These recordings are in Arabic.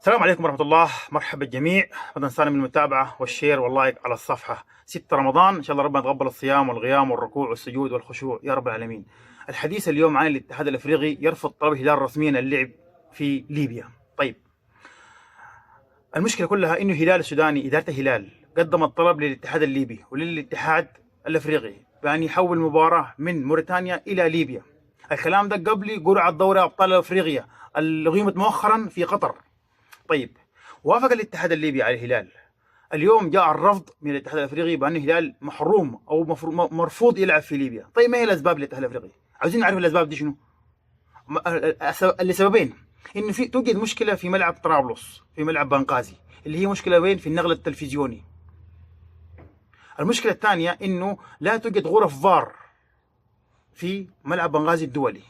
السلام عليكم ورحمة الله. مرحبا الجميع. ما تنسانا من المتابعة والشير واللايك على الصفحة. 6 رمضان إن شاء الله ربنا يتقبل الصيام والقيام والركوع والسجود والخشوع يا رب العالمين. الحديث اليوم عن الاتحاد الأفريقي يرفض طلب الهلال رسميا اللعب في ليبيا. طيب، المشكلة كلها إنه الهلال السوداني، إدارة الهلال قدمت طلب للاتحاد الليبي وللاتحاد الأفريقي بأن يحول المباراة من موريتانيا إلى ليبيا. الكلام ده قبل قرعة دوري أبطال أفريقيا اللي أقيمت مؤخرا في قطر. طيب، وافق الاتحاد الليبي على الهلال. اليوم جاء الرفض من الاتحاد الافريقي بان الهلال محروم او مرفوض يلعب في ليبيا. طيب، ما هي الاسباب للاتحاد الافريقي؟ عاوزين نعرف الاسباب دي شنو؟ لسببين: انه توجد مشكله في ملعب طرابلس، في ملعب بنغازي، اللي هي مشكله وين؟ في النقل التلفزيوني. المشكله الثانيه انه لا توجد غرف فار في ملعب بنغازي الدولي.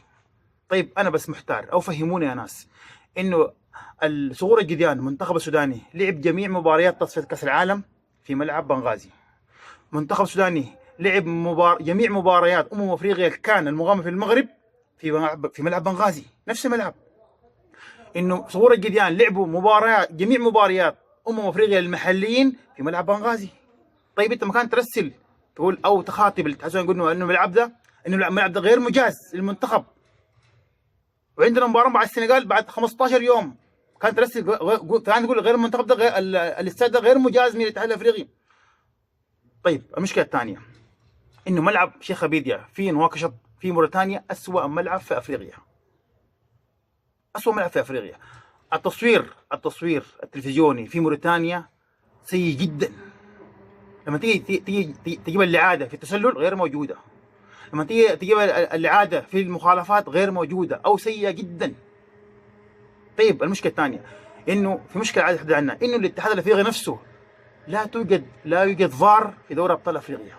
طيب، انا بس محتار، او فهموني يا ناس، انه الصغور الجديان المنتخب السوداني لعب جميع مباريات تصفية كأس العالم في ملعب بنغازي. منتخب السوداني لعب جميع مباريات افريقيا كان المقامة في المغرب في ملعب بنغازي، نفس الملعب. انه صغور الجديان لعبوا جميع مباريات افريقيا المحليين في ملعب بنغازي. طيب، انت مكان ترسل تقول او تخاطب الاتحاد السوداني تقول انه الملعب ده غير مجاز للمنتخب، وعندنا مباراه مع السنغال بعد 15 يوم، كان تقول غير المنتخب ده، غير الاستاد ده غير مجاز من الاتحاد الافريقي. طيب، المشكله الثانيه انه ملعب شيخ ابيديا في نواكشوط في موريتانيا اسوأ ملعب في افريقيا. اسوأ ملعب في افريقيا. التصوير التلفزيوني في موريتانيا سيء جدا. لما تجيب الاعاده في التسلل غير موجوده. لما تجيب الاعاده في المخالفات غير موجوده او سيئه جدا. طيب، المشكله الثانيه انه في مشكله عايز احدد عنها، انه الاتحاد الافريقي نفسه لا يوجد فار في دوري ابطال افريقيا.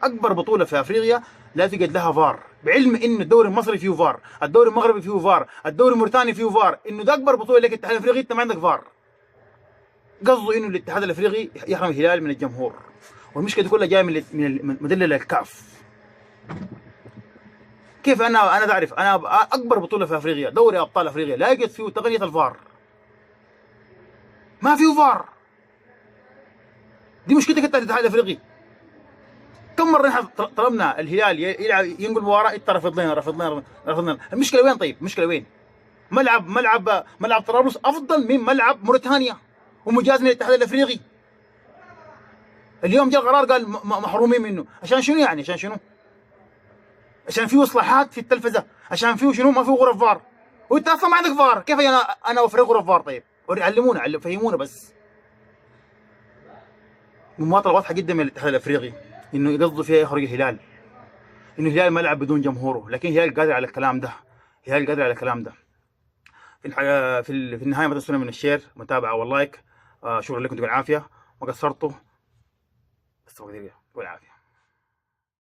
اكبر بطوله في افريقيا لا توجد لها فار، بعلم انه الدوري المصري فيه فار، الدوري المغربي فيه فار، الدوري الموريتاني فيه فار. انه ده اكبر بطوله لك الاتحاد الافريقي، انت ما عندك فار. قصده انه الاتحاد الافريقي يحرم الهلال من الجمهور، والمشكله دي كلها جايه من مدلل الكاف. كيف انا اعرف انا اكبر بطوله في افريقيا دوري ابطال افريقيا لا يوجد فيه تقنيه الفار؟ ما فيه فار. دي مشكلتك انت الاتحاد الافريقي. كم مره نحن طلبنا الهلال يلعب ينقل مباراه، انت رفضنا. المشكله وين؟ طيب، المشكله وين؟ ملعب طرابلس افضل من ملعب موريتانيا ومجاز من الاتحاد الافريقي. اليوم جاء قرار قال محرومين منه. عشان شنو يعني؟ عشان شنو؟ عشان فيه اصلاحات في التلفزه، عشان فيه شنو؟ ما فيه غرف فار. وانت اصلا ما عندك فار، كيف انا اوفر غرف فار؟ طيب، علمونا فهمونا بس. مماطله واضحه جدا من الاتحاد الافريقي انه يقصدوا فيها يخرج الهلال، انه الهلال ملعب بدون جمهوره، لكن الهلال قادر على الكلام ده. في النهايه ما تنسونا من الشير متابعه واللايك. شكرا لكم، يعطيكم العافيه. ما قصرتوا، بس والعافيه.